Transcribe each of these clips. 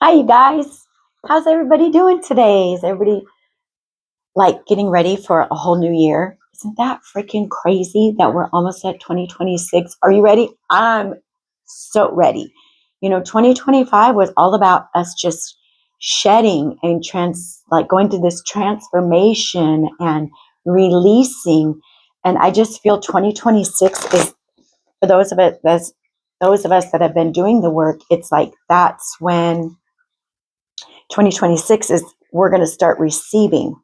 Hi, you guys. How's everybody doing today? Is everybody like getting ready for a whole new year? Isn't that freaking crazy that we're almost at 2026? Are you ready? I'm so ready. 2025 was all about us just shedding and like going through this transformation and releasing. And I just feel 2026 is for those of us that have been doing the work. It's like that's when 2026 is we're going to start receiving.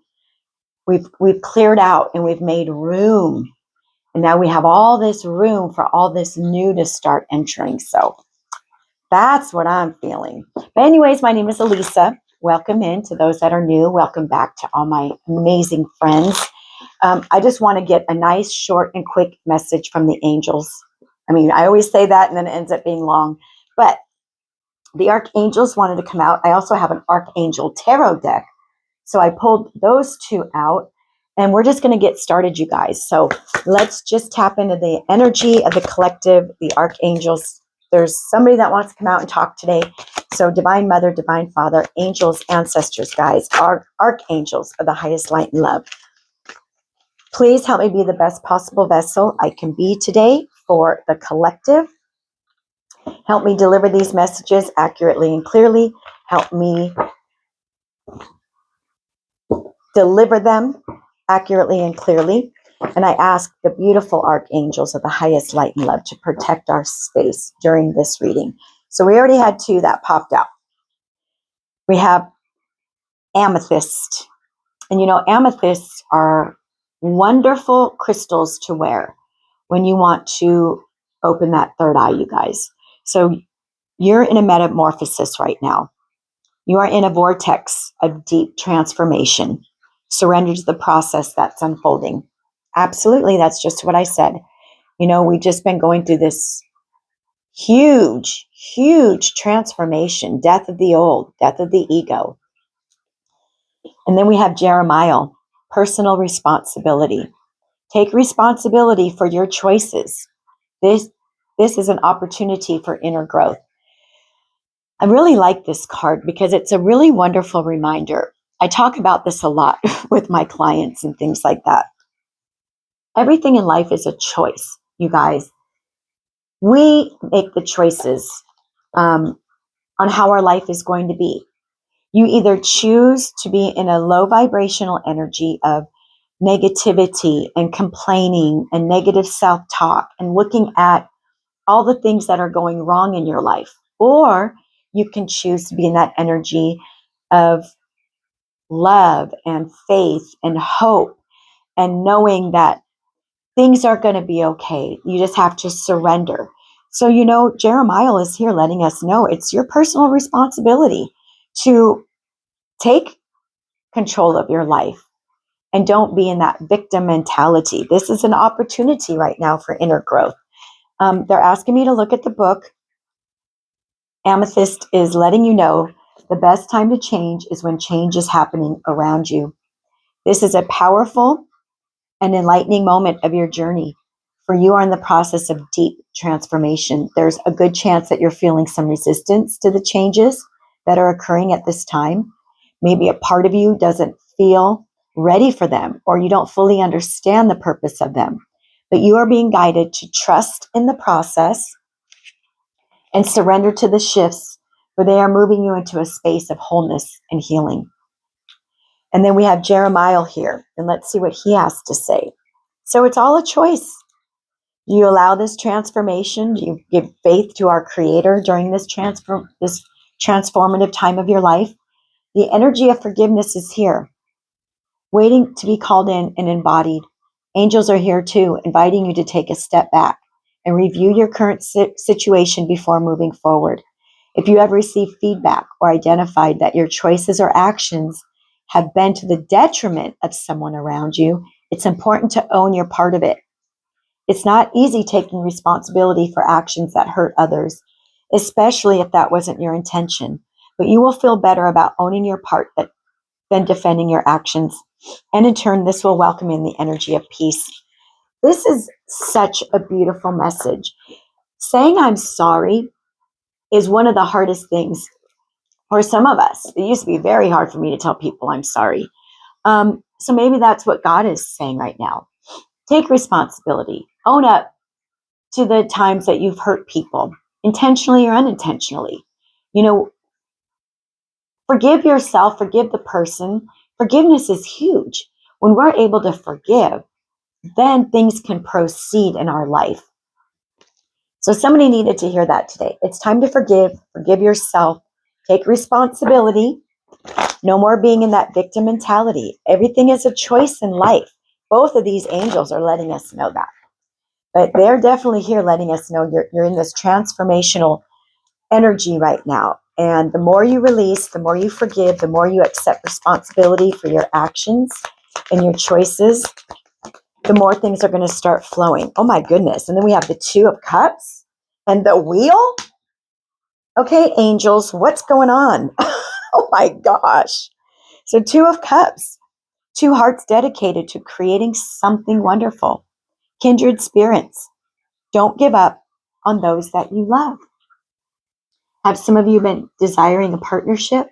We've cleared out and we've made room. And now we have all this room for all this new to start entering. So that's what I'm feeling. But anyways, my name is Elisa. Welcome in to those that are new. Welcome back to all my amazing friends. I just want to get a nice, short, and quick message from the angels. I mean, I always say that and then it ends up being long. But the archangels wanted to come out. I also have an archangel tarot deck. So I pulled those two out and we're just going to get started, you guys. So let's just tap into the energy of the collective, the archangels. There's somebody that wants to come out and talk today. So Divine Mother, Divine Father, angels, ancestors, guys, archangels of the highest light and love. Please help me be the best possible vessel I can be today for the collective. Help me deliver these messages accurately and clearly. Help me deliver them accurately and clearly. And I ask the beautiful archangels of the highest light and love to protect our space during this reading. So we already had two that popped out. We have amethyst. And amethysts are wonderful crystals to wear when you want to open that third eye, you guys. So you're in a metamorphosis right now. You are in a vortex of deep transformation. Surrender to the process that's unfolding. Absolutely, that's just what I said. We've just been going through this huge, huge transformation, death of the old, death of the ego. And then we have Jeremiah, personal responsibility. Take responsibility for your choices. This is an opportunity for inner growth. I really like this card because it's a really wonderful reminder. I talk about this a lot with my clients and things like that. Everything in life is a choice, you guys. We make the choices on how our life is going to be. You either choose to be in a low vibrational energy of negativity and complaining and negative self-talk and looking at all the things that are going wrong in your life, or you can choose to be in that energy of love and faith and hope and knowing that things are going to be okay. You just have to surrender. So, Jeremiah is here letting us know it's your personal responsibility to take control of your life and don't be in that victim mentality. This is an opportunity right now for inner growth. They're asking me to look at the book. Amethyst is letting you know the best time to change is when change is happening around you. This is a powerful and enlightening moment of your journey, for you are in the process of deep transformation. There's a good chance that you're feeling some resistance to the changes that are occurring at this time. Maybe a part of you doesn't feel ready for them, or you don't fully understand the purpose of them. But you are being guided to trust in the process and surrender to the shifts, for they are moving you into a space of wholeness and healing. And then we have Jeremiah here, and let's see what he has to say. So it's all a choice. Do you allow this transformation? Do you give faith to our Creator during this transformative time of your life? The energy of forgiveness is here, waiting to be called in and embodied. Angels are here too, inviting you to take a step back and review your current situation before moving forward. If you have received feedback or identified that your choices or actions have been to the detriment of someone around you, it's important to own your part of it. It's not easy taking responsibility for actions that hurt others, especially if that wasn't your intention. But you will feel better about owning your part than defending your actions. And in turn, this will welcome in the energy of peace. This is such a beautiful message. Saying I'm sorry is one of the hardest things For some of us, it used to be very hard for me to tell people I'm sorry. So maybe that's what God is saying right now. Take responsibility. Own up to the times that you've hurt people, intentionally or unintentionally. You know, forgive yourself, forgive the person. Forgiveness is huge. When we're able to forgive, then things can proceed in our life. So somebody needed to hear that today. It's time to forgive yourself, take responsibility. No more being in that victim mentality. Everything is a choice in life. Both of these angels are letting us know that. But they're definitely here letting us know you're in this transformational energy right now. And the more you release, the more you forgive, the more you accept responsibility for your actions and your choices, the more things are going to start flowing. Oh my goodness. And then we have the Two of Cups and the Wheel. Okay, angels, what's going on? Oh my gosh. So Two of Cups, two hearts dedicated to creating something wonderful. Kindred spirits. Don't give up on those that you love. Have some of you been desiring a partnership?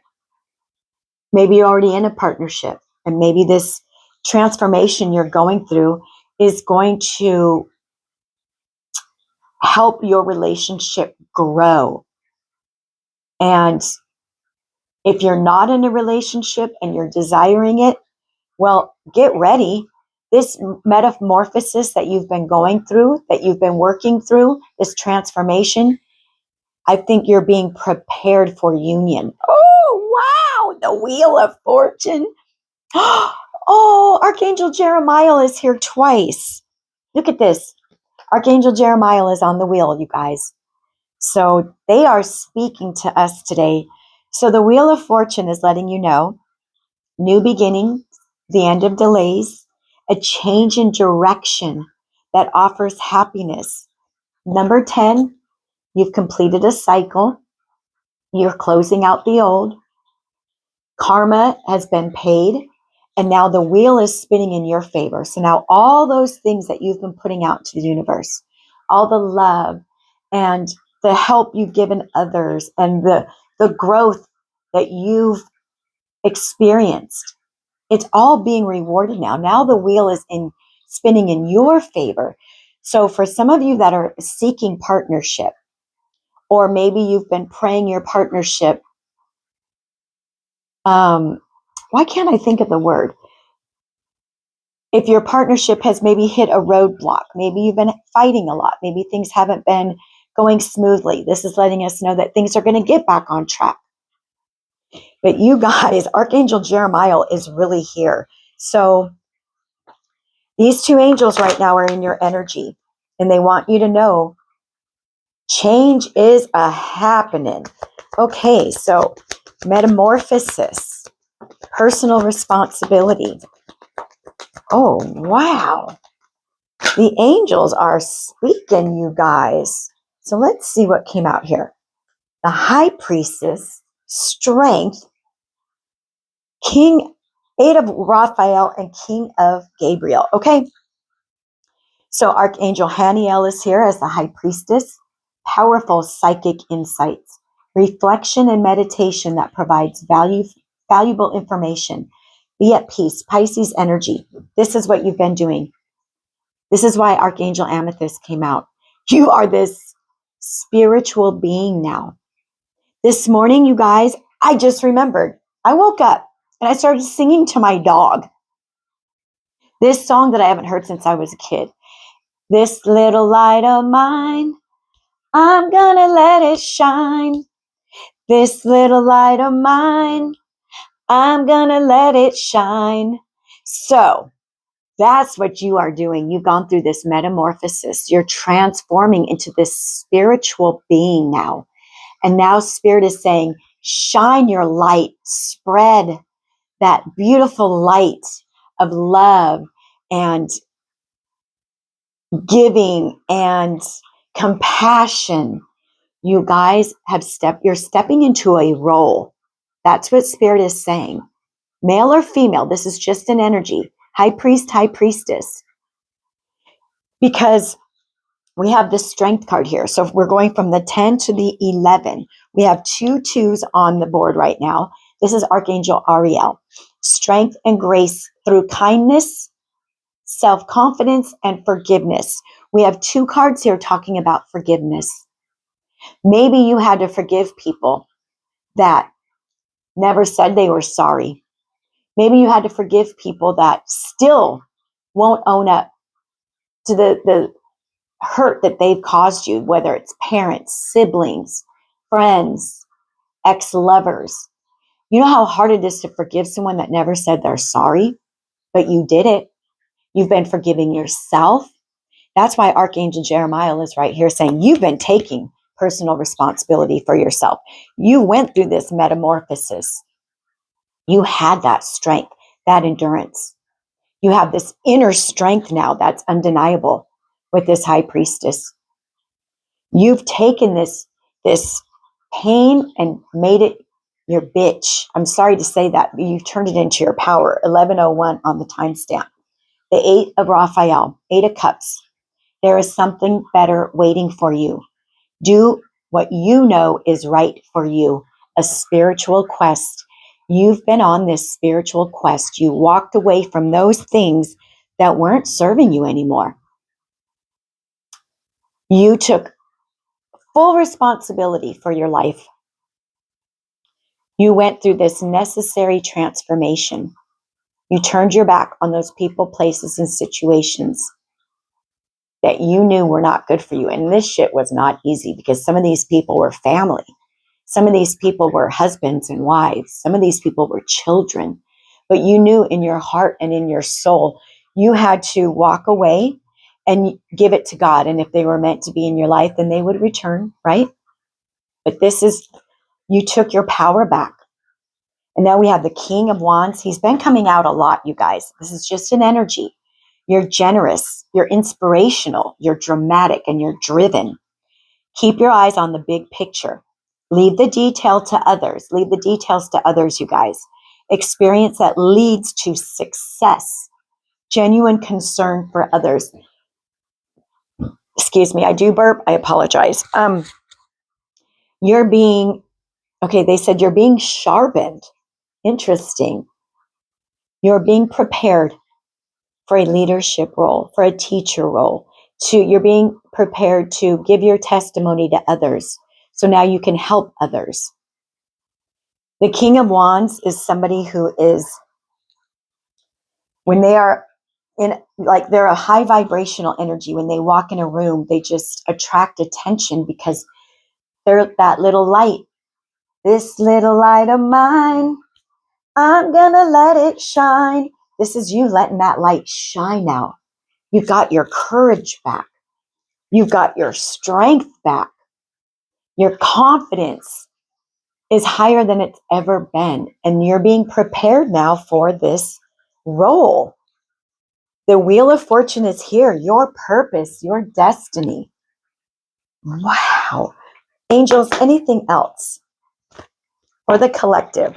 Maybe you're already in a partnership, and maybe this transformation you're going through is going to help your relationship grow. And if you're not in a relationship and you're desiring it, well, get ready. This metamorphosis that you've been going through, that you've been working through, this transformation, I think you're being prepared for union. Oh, wow. The Wheel of Fortune. Oh, Archangel Jeremiah is here twice. Look at this. Archangel Jeremiah is on the wheel, you guys. So they are speaking to us today. So the Wheel of Fortune is letting you know new beginning, the end of delays, a change in direction that offers happiness. Number 10, you've completed a cycle. You're closing out the old. Karma has been paid. And now the wheel is spinning in your favor. So now all those things that you've been putting out to the universe, all the love and the help you've given others and the growth that you've experienced, it's all being rewarded now. Now the wheel is spinning in your favor. So for some of you that are seeking partnership, or maybe you've been praying your partnership, why can't I think of the word? If your partnership has maybe hit a roadblock, maybe you've been fighting a lot, maybe things haven't been going smoothly, this is letting us know that things are going to get back on track. But you guys, Archangel Jeremiah is really here. So these two angels right now are in your energy, and they want you to know change is a happening. Okay, so metamorphosis, personal responsibility. Oh, wow. The angels are speaking, you guys. So let's see what came out here. The High Priestess, Strength, King, Eight of Raphael, and King of Gabriel. Okay. So Archangel Haniel is here as the High Priestess. Powerful psychic insights, reflection and meditation that provides valuable information. Be at peace. Pisces energy. This is what you've been doing. This is why Archangel Amethyst came out. You are this spiritual being now. This morning, you guys, I just remembered. I woke up and I started singing to my dog this song that I haven't heard since I was a kid. This little light of mine, I'm gonna let it shine. This little light of mine, I'm gonna let it shine. So that's what you are doing. You've gone through this metamorphosis. You're transforming into this spiritual being now. And now Spirit is saying, shine your light, spread that beautiful light of love and giving and compassion. You guys you're stepping into a role. That's what Spirit is saying. Male or female, this is just an energy. High priest, high priestess. Because we have the strength card here. So if we're going from the 10 to the 11. We have 2 2s on the board right now. This is Archangel Ariel. Strength and grace through kindness, self-confidence, and forgiveness. We have 2 cards here talking about forgiveness. Maybe you had to forgive people that never said they were sorry. Maybe you had to forgive people that still won't own up to the hurt that they've caused you, whether it's parents, siblings, friends, ex-lovers. You know how hard it is to forgive someone that never said they're sorry, but you did it. You've been forgiving yourself. That's why Archangel Jeremiah is right here saying you've been taking personal responsibility for yourself. You went through this metamorphosis. You had that strength, that endurance. You have this inner strength now that's undeniable with this high priestess. You've taken this pain and made it your bitch. I'm sorry to say that, but you've turned it into your power. 1101 on the timestamp. The 8 of Raphael, 8 of Cups. There is something better waiting for you. Do what you know is right for you. A spiritual quest. You've been on this spiritual quest. You walked away from those things that weren't serving you anymore. You took full responsibility for your life. You went through this necessary transformation. You turned your back on those people, places, and situations that you knew were not good for you. And this shit was not easy because some of these people were family. Some of these people were husbands and wives. Some of these people were children. But you knew in your heart and in your soul, you had to walk away and give it to God. And if they were meant to be in your life, then they would return, right? But this is, you took your power back. And now we have the King of Wands. He's been coming out a lot, you guys. This is just an energy. You're generous, you're inspirational, you're dramatic, and you're driven. Keep your eyes on the big picture. Leave the detail to others. Leave the details to others, you guys. Experience that leads to success. Genuine concern for others. Excuse me, I do burp. I apologize. You're being, okay, they said you're being sharpened. Interesting. You're being prepared for a leadership role, for a teacher role. You're being prepared to give your testimony to others. So now you can help others. The King of Wands is somebody who is, when they are in, like they're a high vibrational energy. When they walk in a room, they just attract attention because they're that little light. This little light of mine, I'm gonna let it shine. This is you letting that light shine now. You've got your courage back. You've got your strength back. Your confidence is higher than it's ever been. And you're being prepared now for this role. The Wheel of Fortune is here. Your purpose, your destiny. Wow. Angels, anything else for the collective?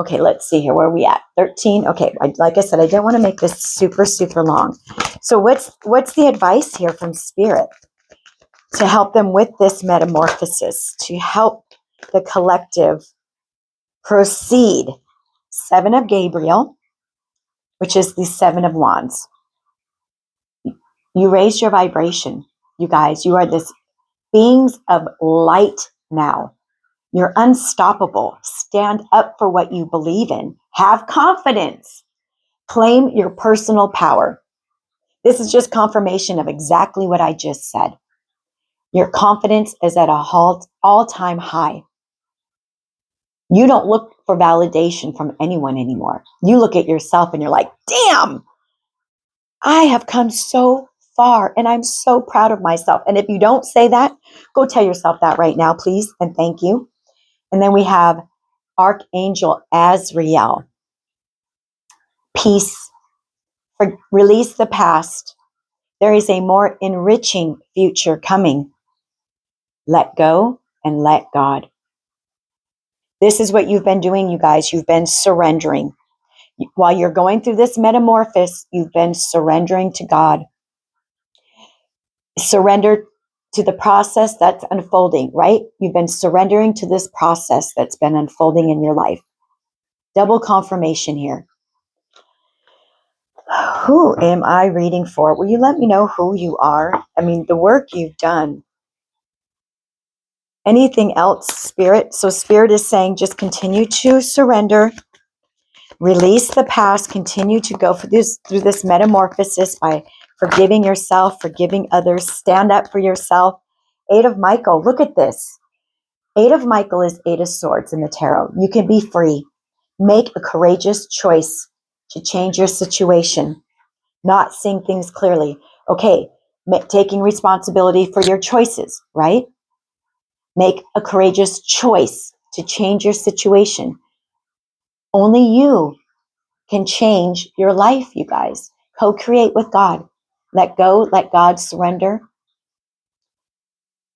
Okay, let's see here. Where are we at? 13. Okay, like I said, I didn't want to make this super, super long. So what's the advice here from Spirit to help them with this metamorphosis, to help the collective proceed? 7 of Gabriel, which is the 7 of Wands. You raise your vibration, you guys. You are this beings of light now. You're unstoppable. Stand up for what you believe in. Have confidence. Claim your personal power. This is just confirmation of exactly what I just said. Your confidence is at a all-time high. You don't look for validation from anyone anymore. You look at yourself and you're like, damn, I have come so far and I'm so proud of myself. And if you don't say that, go tell yourself that right now, please. And thank you. And then we have Archangel Azrael. Peace. Release the past. There is a more enriching future coming. Let go and let God. This is what you've been doing, you guys. You've been surrendering. While you're going through this metamorphosis, you've been surrendering to God. Surrender to the process that's unfolding, right? You've been surrendering to this process that's been unfolding in your life. Double confirmation here. Who am I reading for? Will you let me know who you are? I mean, the work you've done. Anything else, Spirit? So Spirit is saying just continue to surrender, release the past, continue to go through this metamorphosis by forgiving yourself, forgiving others, stand up for yourself. Eight of Michael, look at this. Eight of Michael is Eight of Swords in the tarot. You can be free. Make a courageous choice to change your situation, not seeing things clearly. Okay, taking responsibility for your choices, right? Make a courageous choice to change your situation. Only you can change your life, you guys. Co-create with God. Let go, let God surrender.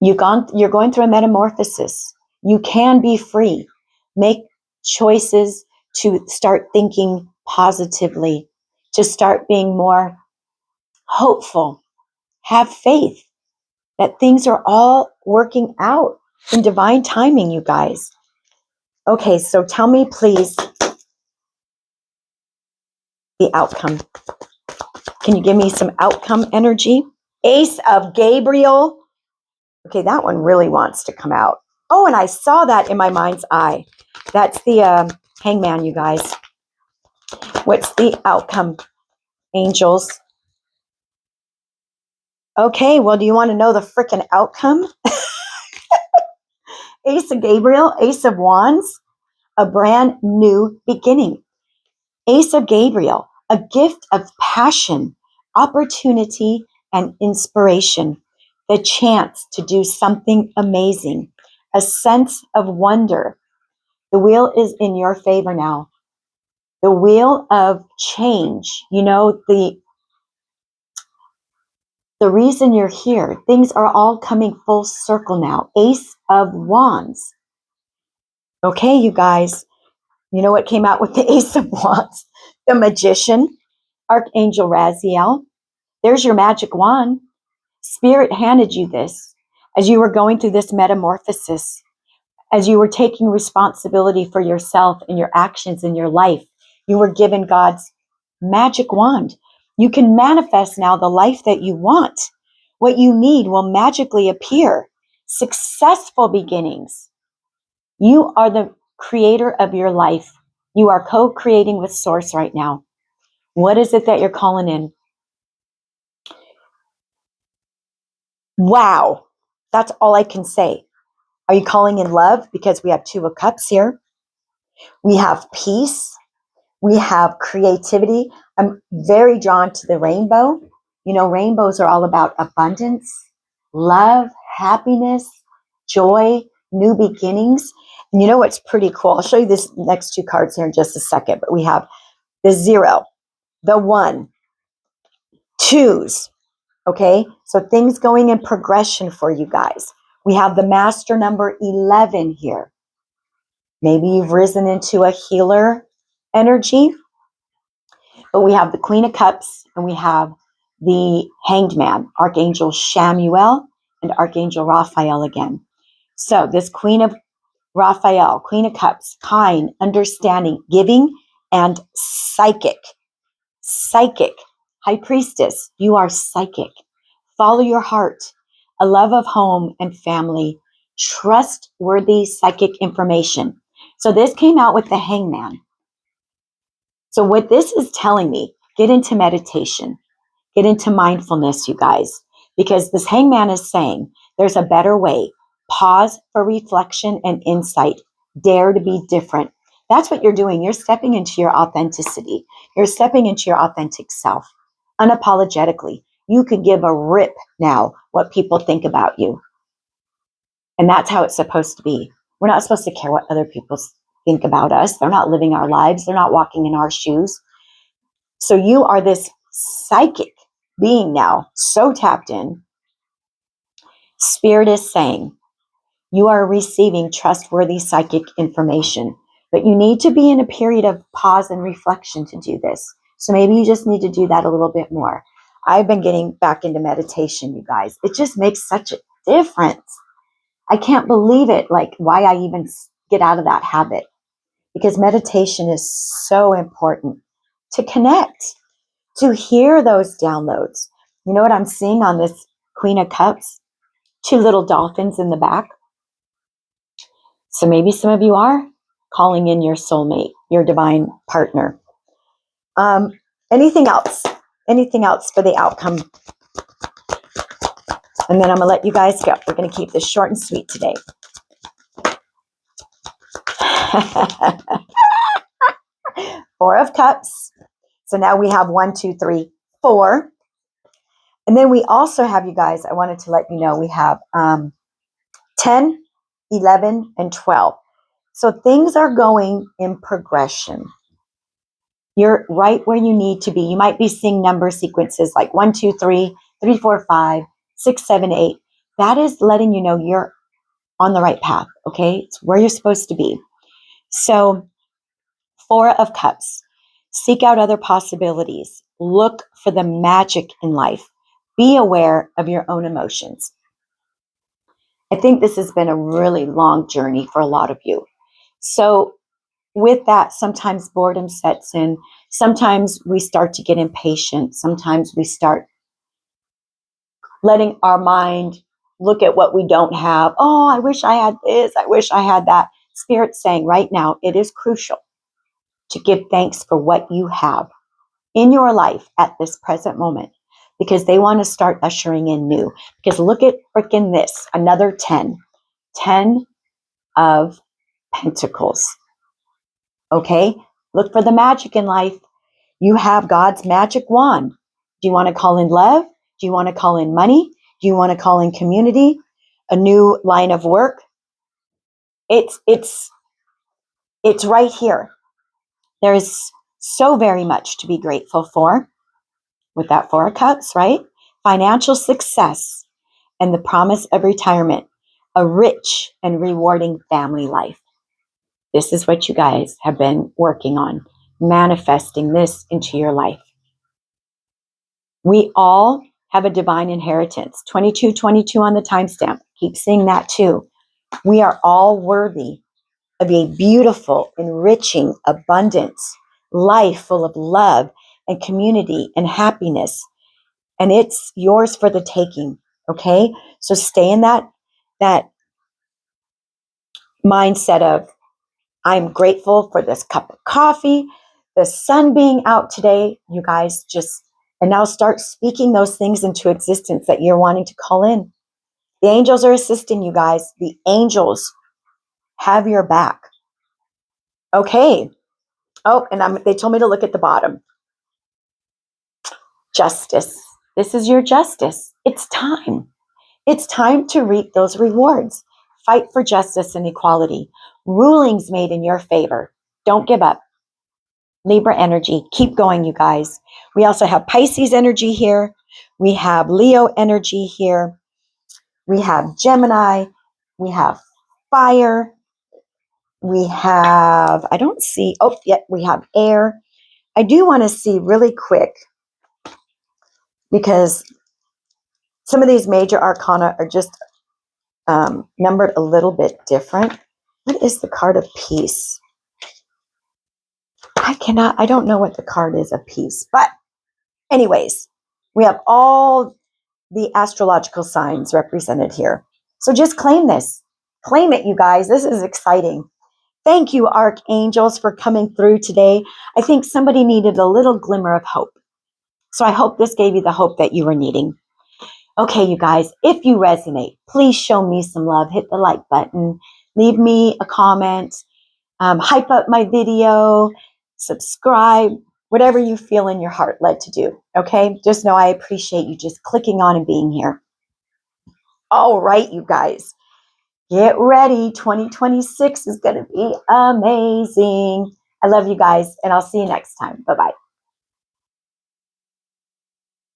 You're going through a metamorphosis. You can be free. Make choices to start thinking positively, to start being more hopeful. Have faith that things are all working out in divine timing, you guys. Okay, so tell me, please, the outcome. Can you give me some outcome energy? Ace of Gabriel. Okay, that one really wants to come out. Oh, and I saw that in my mind's eye. That's the hangman, you guys. What's the outcome, angels? Okay, well, do you want to know the freaking outcome? Ace of Gabriel, Ace of Wands, a brand new beginning. Ace of Gabriel, a gift of passion, opportunity, and inspiration. The chance to do something amazing. A sense of wonder. The wheel is in your favor now. The wheel of change. You know, the reason you're here, things are all coming full circle now. Ace of Wands. Okay, you guys, you know what came out with the Ace of Wands? The Magician, Archangel Raziel. There's your magic wand. Spirit handed you this as you were going through this metamorphosis, as you were taking responsibility for yourself and your actions in your life. You were given God's magic wand. You can manifest now the life that you want. What you need will magically appear. Successful beginnings. You are the creator of your life. You are co-creating with Source right now. What is it that you're calling in? Wow. That's all I can say. Are you calling in love? Because we have Two of Cups here. We have peace. We have creativity. I'm very drawn to the rainbow. You know, rainbows are all about abundance, love, happiness, joy, new beginnings. And you know what's pretty cool? I'll show you this next two cards here in just a second. But we have the 0, the 1, 2s. Okay, so things going in progression for you guys. We have the master number 11 here. Maybe you've risen into a healer energy. But we have the Queen of Cups and we have the Hanged Man, Archangel Chamuel and Archangel Raphael again. So this Queen of Raphael, Queen of Cups, kind, understanding, giving, and psychic. Psychic. High Priestess, you are psychic. Follow your heart. A love of home and family. Trustworthy psychic information. So this came out with the Hangman. So what this is telling me, get into meditation, get into mindfulness, you guys, because this hangman is saying there's a better way. Pause for reflection and insight. Dare to be different. That's what you're doing. You're stepping into your authenticity. You're stepping into your authentic self, unapologetically. You could give a rip now what people think about you. And that's how it's supposed to be. We're not supposed to care what other people think about us. They're not living our lives. They're not walking in our shoes. So you are this psychic being now, so tapped in. Spirit is saying you are receiving trustworthy psychic information, but you need to be in a period of pause and reflection to do this. So maybe you just need to do that a little bit more. I've been getting back into meditation, you guys. It just makes such difference. I can't believe it, like why I even get out of that habit. Because meditation is so important to connect, to hear those downloads. You know what I'm seeing on this Queen of Cups? Two little dolphins in the back. So maybe some of you are calling in your soulmate, your divine partner. Anything else? Anything else for the outcome? And then I'm going to let you guys go. We're going to keep this short and sweet today. Four of Cups. So now we have 1, 2, 3, 4. And then we also have, you guys, I wanted to let you know, we have 10, 11, and 12. So things are going in progression. You're right where you need to be. You might be seeing number sequences like 1, 2, 3, 3, 4, 5, 6, 7, 8. That is letting you know you're on the right path, okay? It's where you're supposed to be. So 4 of Cups. Seek out other possibilities. Look for the magic in life. Be aware of your own emotions. I think this has been a really long journey for a lot of you. So with that, sometimes boredom sets in. Sometimes we start to get impatient. Sometimes we start letting our mind look at what we don't have. Oh, I wish I had this. I wish I had that. Spirit's saying right now, it is crucial to give thanks for what you have in your life at this present moment, because they want to start ushering in new. Because look at freaking this, another 10. 10 of Pentacles. Okay? Look for the magic in life. You have God's magic wand. Do you want to call in love? Do you want to call in money? Do you want to call in community? A new line of work? It's right here. There is so very much to be grateful for with that 4 of Cups, right? Financial success and the promise of retirement, a rich and rewarding family life. This is what you guys have been working on, manifesting this into your life. We all have a divine inheritance. 2222 on the timestamp. Keep seeing that too. We are all worthy of a beautiful, enriching, abundant life full of love and community and happiness. And it's yours for the taking. Okay? So stay in that mindset of, I'm grateful for this cup of coffee, the sun being out today. You guys and now start speaking those things into existence that you're wanting to call in. The angels are assisting you guys. The angels have your back. Okay. Oh, and they told me to look at the bottom. Justice. This is your justice. It's time. It's time to reap those rewards. Fight for justice and equality. Rulings made in your favor. Don't give up. Libra energy. Keep going, you guys. We also have Pisces energy here. We have Leo energy here. We have Gemini. We have fire. We have, I don't see, oh, yeah, we have air. I do want to see really quick, because some of these major arcana are just numbered a little bit different. What is the card of peace? I don't know what the card is of peace. But anyways, we have all the astrological signs represented here. So just claim this. Claim it, you guys. This is exciting. Thank you, archangels, for coming through today. I think somebody needed a little glimmer of hope. So I hope this gave you the hope that you were needing. Okay, you guys, if you resonate, please show me some love. Hit the like button. Leave me a comment. Hype up my video. Subscribe. Whatever you feel in your heart led to do. Okay? Just know I appreciate you just clicking on and being here. All right, you guys. Get ready. 2026 is going to be amazing. I love you guys, and I'll see you next time. Bye-bye.